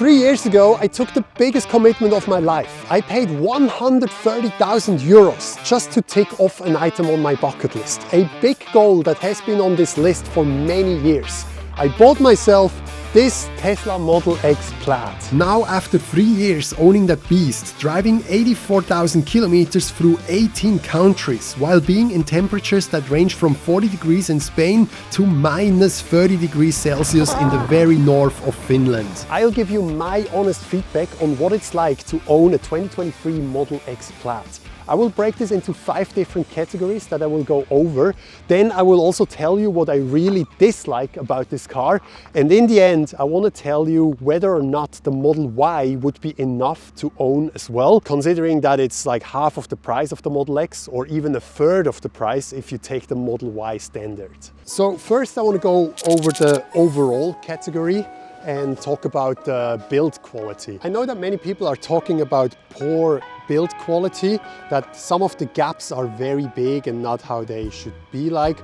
3 years ago, I took the biggest commitment of my life. I paid 130,000 euros just to tick off an item on my bucket list. A big goal that has been on this list for many years. I bought myself this Tesla Model X Plaid. Now, after 3 years owning that beast, driving 84,000 kilometers through 18 countries, while being in temperatures that range from 40 degrees in Spain to minus 30 degrees Celsius in the very north of Finland. I'll give you my honest feedback on what it's like to own a 2023 Model X Plaid. I will break this into 5 different categories that I will go over. Then I will also tell you what I really dislike about this car. And in the end, I want to tell you whether or not the Model Y would be enough to own as well, considering that it's like half of the price of the Model X or even a third of the price if you take the Model Y standard. So first I want to go over the overall category and talk about the build quality. I know that many people are talking about poor build quality, that some of the gaps are very big and not how they should be like.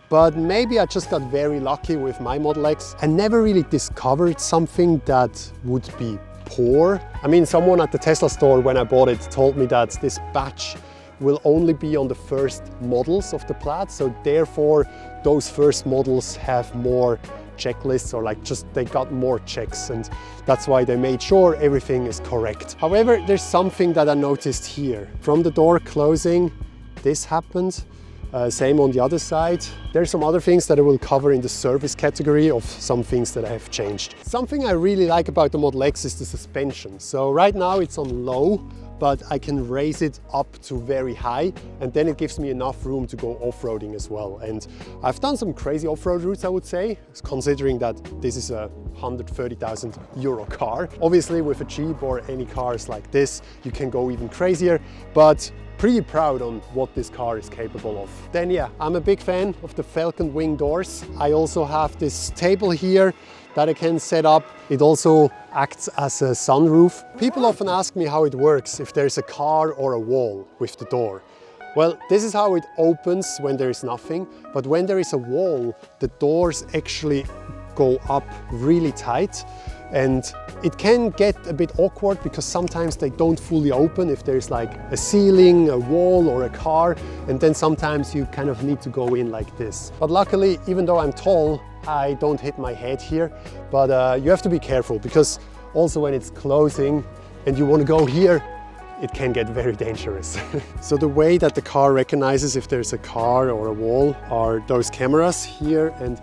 But maybe I just got very lucky with my Model X. I never really discovered something that would be poor. I mean, someone at the Tesla store when I bought it told me that this batch will only be on the first models of the Plaid, so therefore those first models have more checklists, or like just they got more checks, and that's why they made sure everything is correct. However, there's something that I noticed here. From the door closing, this happened. Same on the other side. There's some other things that I will cover in the service category of some things that I have changed. Something I really like about the Model X is the suspension. So right now it's on low, but I can raise it up to very high, and then it gives me enough room to go off-roading as well. And I've done some crazy off-road routes, I would say, considering that this is a 130,000 euro car. Obviously with a Jeep or any cars like this, you can go even crazier, but pretty proud on what this car is capable of. Then yeah, I'm a big fan of the Falcon wing doors. I also have this table here that I can set up. It also acts as a sunroof. People often ask me how it works, if there's a car or a wall with the door. Well, this is how it opens when there is nothing, but when there is a wall, the doors actually go up really tight. And it can get a bit awkward because sometimes they don't fully open if there's like a ceiling, a wall or a car, and then sometimes you kind of need to go in like this. But luckily, even though I'm tall, I don't hit my head here, but you have to be careful because also when it's closing and you want to go here, it can get very dangerous. So the way that the car recognizes if there's a car or a wall are those cameras here and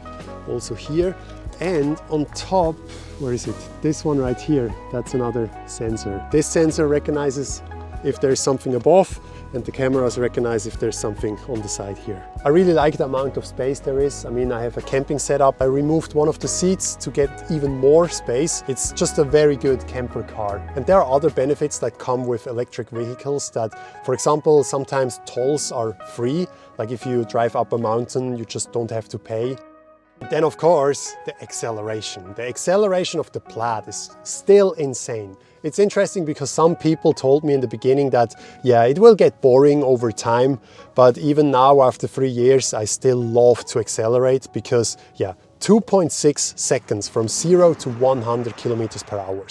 also here. And on top, where is it? This one right here, that's another sensor. This sensor recognizes if there's something above, and the cameras recognize if there's something on the side here. I really like the amount of space there is. I mean, I have a camping setup. I removed one of the seats to get even more space. It's just a very good camper car. And there are other benefits that come with electric vehicles that, for example, sometimes tolls are free. Like if you drive up a mountain, you just don't have to pay. Then of course, the acceleration. The acceleration of the Plaid is still insane. It's interesting because some people told me in the beginning that, yeah, it will get boring over time, but even now after 3 years, I still love to accelerate because, yeah, 2.6 seconds from 0 to 100 kilometers per hour.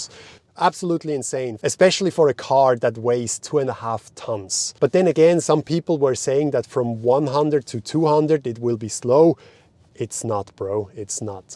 Absolutely insane, especially for a car that weighs 2.5 tons. But then again, some people were saying that from 100 to 200, it will be slow. It's not, bro, it's not.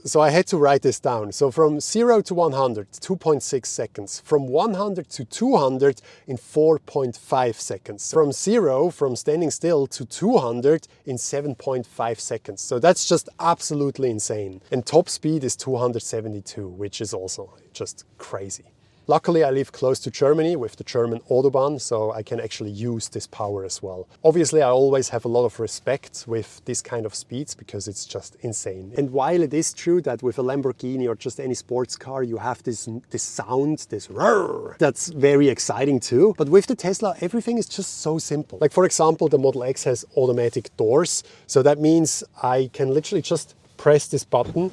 So I had to write this down. So from 0 to 100, 2.6 seconds. From 100 to 200 in 4.5 seconds. From 0, from standing still, to 200 in 7.5 seconds. So that's just absolutely insane. And top speed is 272, which is also just crazy. Luckily, I live close to Germany with the German Autobahn, so I can actually use this power as well. Obviously, I always have a lot of respect with this kind of speeds because it's just insane. And while it is true that with a Lamborghini or just any sports car, you have this sound, this roar, that's very exciting too. But with the Tesla, everything is just so simple. Like for example, the Model X has automatic doors. So that means I can literally just press this button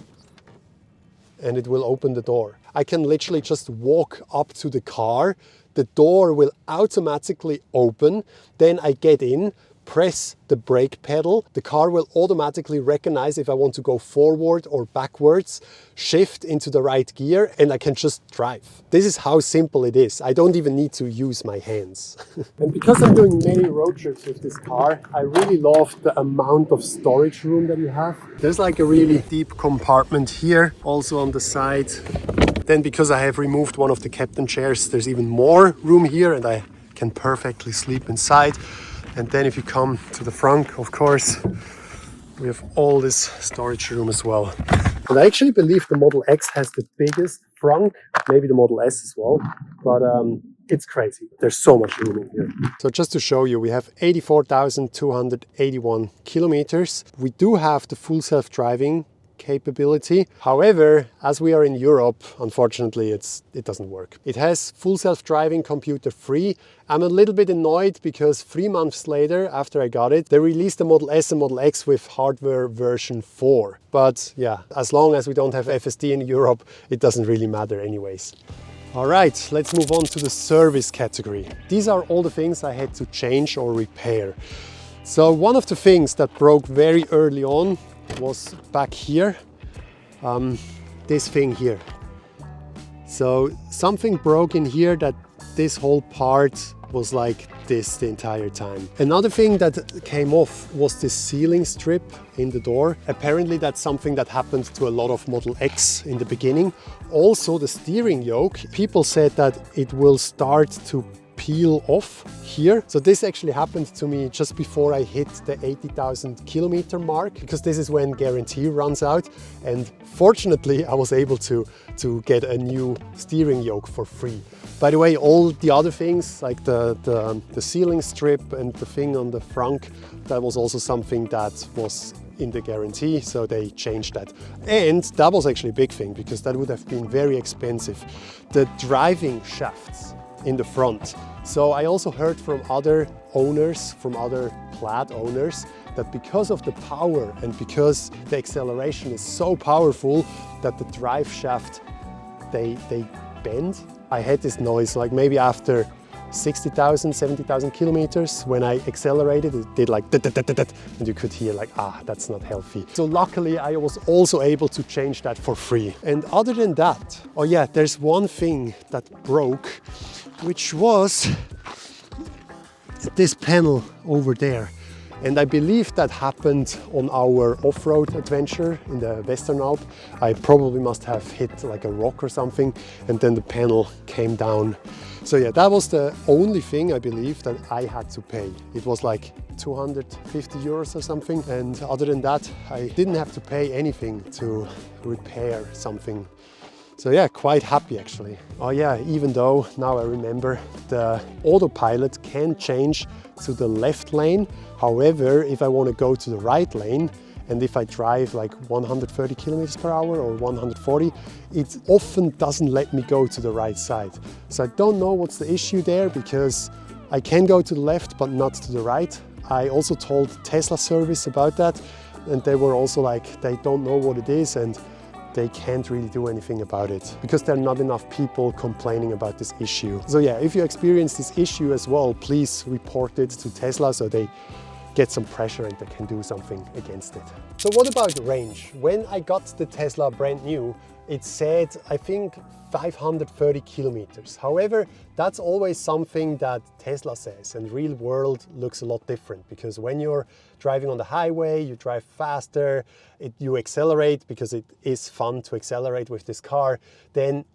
and it will open the door. I can literally just walk up to the car, the door will automatically open, then I get in, press the brake pedal, the car will automatically recognize if I want to go forward or backwards, shift into the right gear, and I can just drive. This is how simple it is. I don't even need to use my hands. And because I'm doing many road trips with this car, I really love the amount of storage room that you have. There's like a really deep compartment here, also on the side. Then because I have removed one of the captain chairs, there's even more room here and I can perfectly sleep inside. And then if you come to the front, of course, we have all this storage room as well. And I actually believe the Model X has the biggest front, maybe the Model S as well, but it's crazy. There's so much room in here. So just to show you, we have 84,281 kilometers. We do have the full self-driving capability. However, as we are in Europe, unfortunately, it doesn't work. It has full self-driving computer free. I'm a little bit annoyed because 3 months later, after I got it, they released the Model S and Model X with hardware version 4. But yeah, as long as we don't have FSD in Europe, it doesn't really matter anyways. All right, let's move on to the service category. These are all the things I had to change or repair. So one of the things that broke very early on was back here, this thing here. So something broke in here that this whole part was like this the entire time. Another thing that came off was this sealing strip in the door. Apparently that's something that happened to a lot of Model X in the beginning. Also the steering yoke, people said that it will start to peel off here. So this actually happened to me just before I hit the 80,000 kilometer mark, because this is when guarantee runs out. And fortunately, I was able to get a new steering yoke for free. By the way, all the other things like the sealing strip and the thing on the front, that was also something that was in the guarantee, so they changed that. And that was actually a big thing because that would have been very expensive. The driving shafts in the front. So I also heard from other owners, from other Plaid owners, that because of the power and because the acceleration is so powerful that the drive shaft, they bend. I had this noise like maybe after 60,000, 70,000 kilometers. When I accelerated, it did like da-da-da-da-da, and you could hear like, that's not healthy. So luckily I was also able to change that for free. And other than that, oh yeah, there's one thing that broke, which was this panel over there. And I believe that happened on our off-road adventure in the Western Alp. I probably must have hit like a rock or something, and then the panel came down. So yeah, that was the only thing I believe that I had to pay. It was like 250 euros or something. And other than that, I didn't have to pay anything to repair something. So yeah, quite happy actually. Oh yeah, even though now I remember the autopilot can change to the left lane. However, if I want to go to the right lane, and if I drive like 130 kilometers per hour or 140, it often doesn't let me go to the right side. So I don't know what's the issue there, because I can go to the left but not to the right. I also told Tesla service about that, and they were also like, they don't know what it is and they can't really do anything about it because there are not enough people complaining about this issue. So yeah, if you experience this issue as well, please report it to Tesla so they get some pressure and they can do something against it. So what about range? When I got the Tesla brand new, it said, I think 530 kilometers. However, that's always something that Tesla says, and real world looks a lot different, because when you're driving on the highway, you drive faster, you accelerate because it is fun to accelerate with this car, then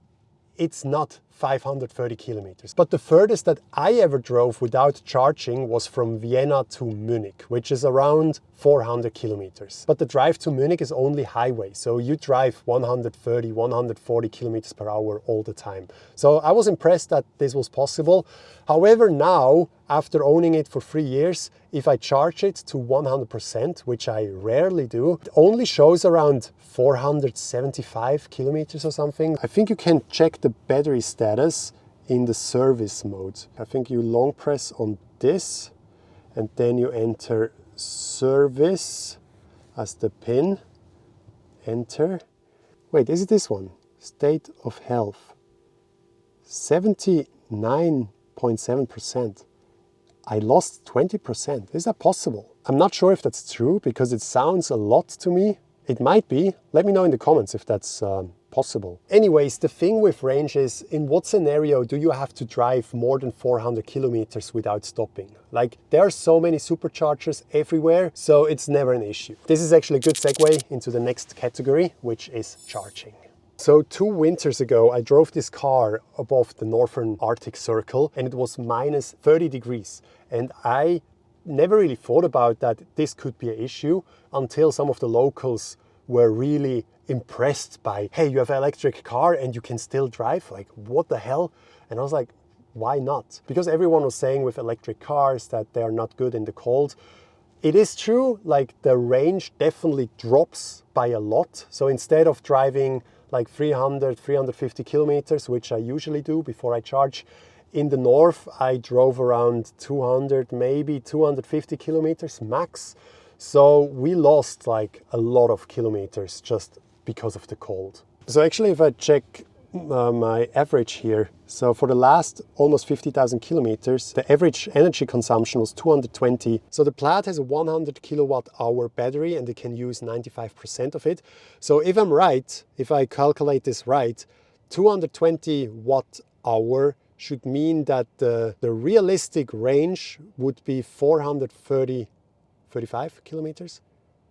it's not 530 kilometers. But the furthest that I ever drove without charging was from Vienna to Munich, which is around 400 kilometers. But the drive to Munich is only highway, so you drive 130, 140 kilometers per hour all the time. So I was impressed that this was possible. However, now, after owning it for 3 years, if I charge it to 100%, which I rarely do, it only shows around 475 kilometers or something. I think you can check the battery status in the service mode. I think you long press on this and then you enter service as the pin, enter. Wait, is it this one? State of health, 79.7%. I lost 20%. Is that possible? I'm not sure if that's true because it sounds a lot to me. It might be. Let me know in the comments if that's possible. Anyways, the thing with range is, in what scenario do you have to drive more than 400 kilometers without stopping? Like, there are so many superchargers everywhere, so it's never an issue. This is actually a good segue into the next category, which is charging. So 2 winters ago, I drove this car above the northern Arctic Circle and it was minus 30 degrees. And I never really thought about that this could be an issue until some of the locals were really impressed by, hey, you have an electric car and you can still drive? Like, what the hell? And I was like, why not? Because everyone was saying with electric cars that they are not good in the cold. It is true, like the range definitely drops by a lot. So instead of driving like 300, 350 kilometers, which I usually do before I charge, in the north, I drove around 200, maybe 250 kilometers max. So we lost like a lot of kilometers just because of the cold. So actually, if I check my average here, so for the last almost 50,000 kilometers, the average energy consumption was 220. So the Plaid has a 100 kilowatt hour battery and it can use 95% of it. So if I'm right, if I calculate this right, 220 watt hour should mean that the realistic range would be 435 kilometers.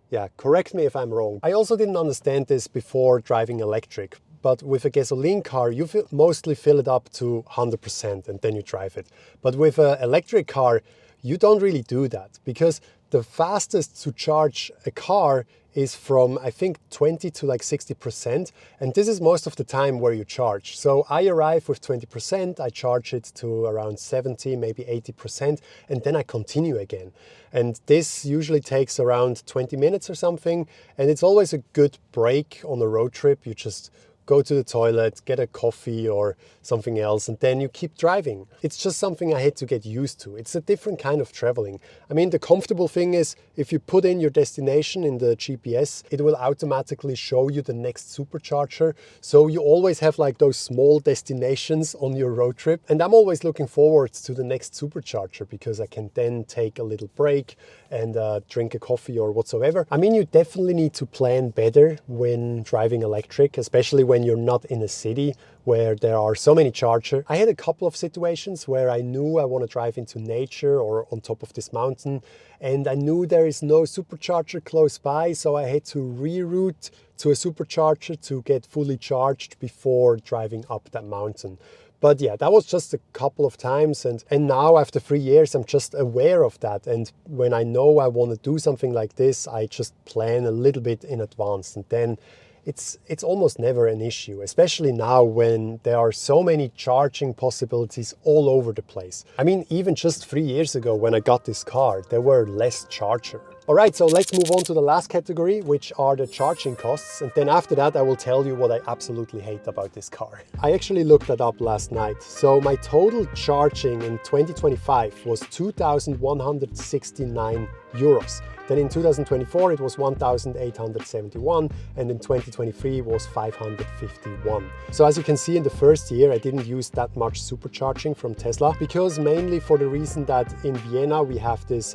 Yeah, correct me if I'm wrong. I also didn't understand this before driving electric, but with a gasoline car, you mostly fill it up to 100% and then you drive it. But with an electric car, you don't really do that because the fastest to charge a car is from, I think, 20 to like 60%. And this is most of the time where you charge. So I arrive with 20%, I charge it to around 70, maybe 80%, and then I continue again. And this usually takes around 20 minutes or something. And it's always a good break on a road trip. You just go to the toilet, get a coffee or something else, and then you keep driving. It's just something I had to get used to. It's a different kind of traveling. I mean, the comfortable thing is if you put in your destination in the GPS, it will automatically show you the next supercharger. So you always have like those small destinations on your road trip. And I'm always looking forward to the next supercharger because I can then take a little break and drink a coffee or whatsoever. I mean, you definitely need to plan better when driving electric, especially when you're not in a city where there are so many chargers. I had a couple of situations where I knew I want to drive into nature or on top of this mountain, and I knew there is no supercharger close by, so I had to reroute to a supercharger to get fully charged before driving up that mountain. But yeah, that was just a couple of times, and now after 3 years, I'm just aware of that. And when I know I want to do something like this, I just plan a little bit in advance, and then it's almost never an issue, especially now when there are so many charging possibilities all over the place. I mean, even just 3 years ago when I got this car, there were less chargers. All right, so let's move on to the last category, which are the charging costs. And then after that, I will tell you what I absolutely hate about this car. I actually looked that up last night. So my total charging in 2025 was 2,169 euros. Then in 2024, it was 1,871, and in 2023 it was 551. So as you can see, in the first year, I didn't use that much supercharging from Tesla, because mainly for the reason that in Vienna, we have this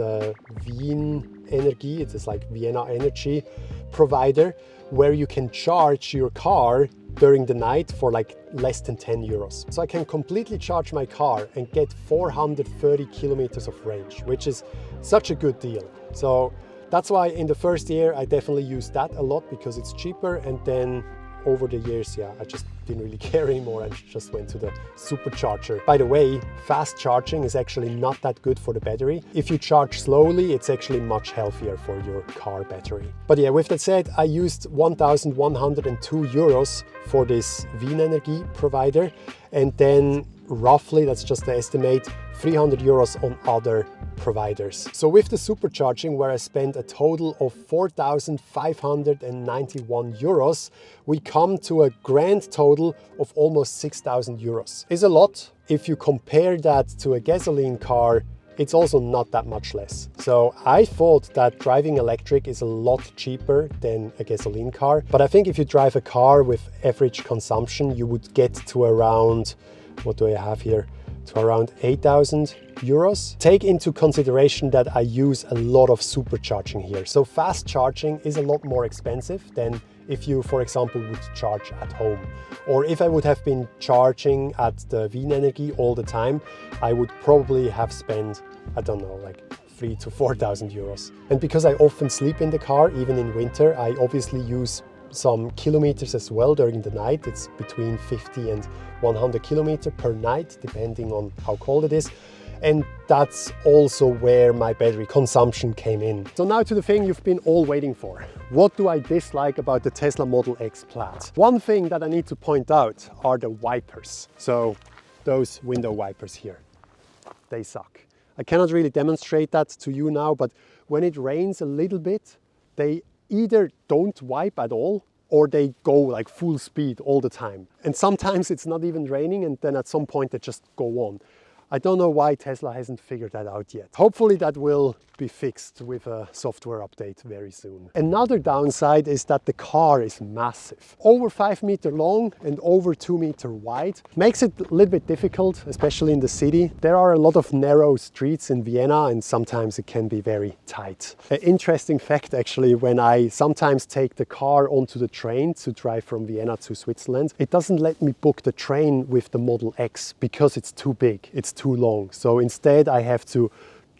Wien Energie, it is like Vienna Energy provider, where you can charge your car during the night for like less than 10 euros. So I can completely charge my car and get 430 kilometers of range, which is such a good deal. So that's why in the first year, I definitely used that a lot because it's cheaper. And then over the years, yeah, I just didn't really care anymore and just went to the supercharger. By the way, fast charging is actually not that good for the battery. If you charge slowly, it's actually much healthier for your car battery. But yeah, with that said, I used 1,102 euros for this Wien Energie provider. And then roughly, that's just the estimate, 300 euros on other providers. So with the supercharging, where I spent a total of 4,591 euros, we come to a grand total of almost 6,000 euros. It's a lot. If you compare that to a gasoline car, it's also not that much less. So I thought that driving electric is a lot cheaper than a gasoline car. But I think if you drive a car with average consumption, you would get to around, what do I have here? to around 8,000 euros. Take into consideration that I use a lot of supercharging here. So fast charging is a lot more expensive than if you, for example, would charge at home. Or if I would have been charging at the Wien Energie all the time, I would probably have spent, I don't know, like 3,000 to 4,000 euros. And because I often sleep in the car, even in winter, I obviously use some kilometers as well during the night. It's between 50 and 100 kilometers per night, depending on how cold it is. And that's also where my battery consumption came in. So now to the thing you've been all waiting for. What do I dislike about the Tesla Model X Plaid? One thing that I need to point out are the wipers. So those window wipers here, they suck. I cannot really demonstrate that to you now, but when it rains a little bit, they either don't wipe at all or they go like full speed all the time. And sometimes it's not even raining and then at some point they just go on. I don't know why Tesla hasn't figured that out yet. Hopefully that will be fixed with a software update very soon. Another downside is that the car is massive. Over 5 meters long and over 2 meters wide. Makes it a little bit difficult, especially in the city. There are a lot of narrow streets in Vienna and sometimes it can be very tight. An interesting fact actually, when I sometimes take the car onto the train to drive from Vienna to Switzerland, it doesn't let me book the train with the Model X because it's too big, it's too long. So instead I have to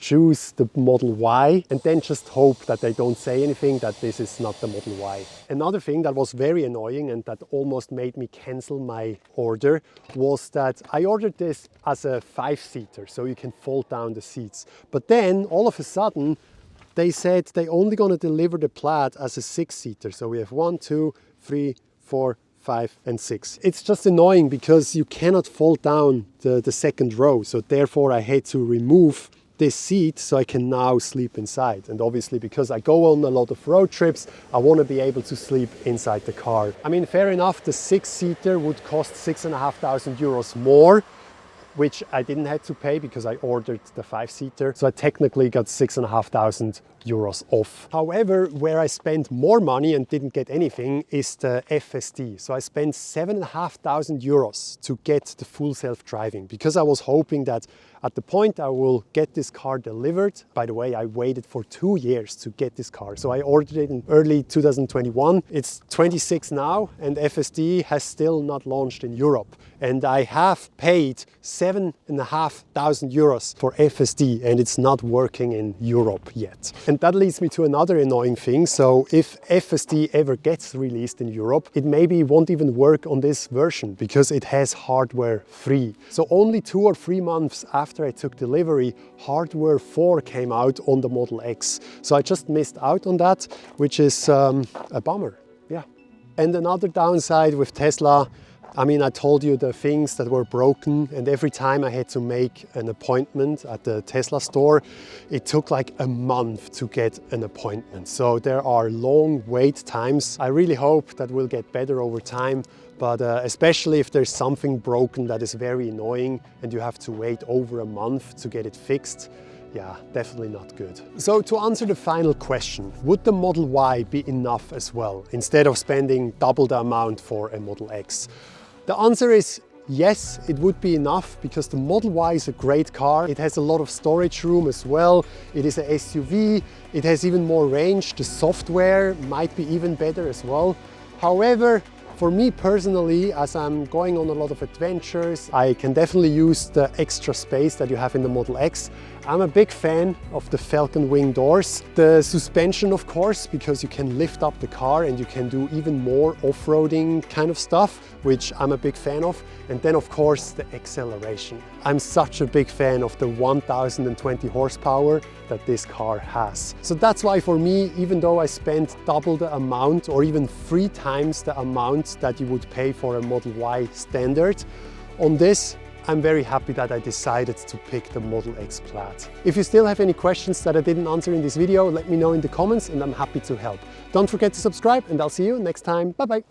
choose the Model Y and then just hope that they don't say anything that this is not the Model Y. Another thing that was very annoying and that almost made me cancel my order was that I ordered this as a 5-seater, so you can fold down the seats. But then all of a sudden they said they only gonna deliver the Plaid as a 6-seater. So we have 1, 2, 3, 4, 5 and 6. It's just annoying because you cannot fold down the second row. So therefore I had to remove this seat so I can now sleep inside. And obviously because I go on a lot of road trips, I want to be able to sleep inside the car. I mean, fair enough, the 6-seater would cost 6,500 euros more, which I didn't have to pay because I ordered the 5-seater. So I technically got 6,500 euros off. However, where I spent more money and didn't get anything is the FSD. So I spent 7,500 euros to get the full self-driving because I was hoping that at the point I will get this car delivered. By the way, I waited for 2 years to get this car. So I ordered it in early 2021. It's 26 now and FSD has still not launched in Europe. And I have paid 7,500 euros for FSD and it's not working in Europe yet. And that leads me to another annoying thing. So if FSD ever gets released in Europe, it maybe won't even work on this version because it has hardware 3. So only 2 or 3 months after I took delivery, hardware 4 came out on the Model X. So I just missed out on that, which is a bummer. Yeah. And another downside with Tesla, I mean, I told you the things that were broken and every time I had to make an appointment at the Tesla store, it took like a month to get an appointment. So there are long wait times. I really hope that will get better over time, but especially if there's something broken that is very annoying and you have to wait over a month to get it fixed. Yeah, definitely not good. So to answer the final question, would the Model Y be enough as well, instead of spending double the amount for a Model X? The answer is yes, it would be enough because the Model Y is a great car. It has a lot of storage room as well. It is a SUV. It has even more range. The software might be even better as well. However, for me personally, as I'm going on a lot of adventures, I can definitely use the extra space that you have in the Model X. I'm a big fan of the Falcon wing doors. The suspension, of course, because you can lift up the car and you can do even more off-roading kind of stuff, which I'm a big fan of. And then, of course, the acceleration. I'm such a big fan of the 1020 horsepower that this car has. So that's why for me, even though I spent double the amount or even 3 times the amount that you would pay for a Model Y standard, on this, I'm very happy that I decided to pick the Model X Plaid. If you still have any questions that I didn't answer in this video, let me know in the comments and I'm happy to help. Don't forget to subscribe and I'll see you next time. Bye bye.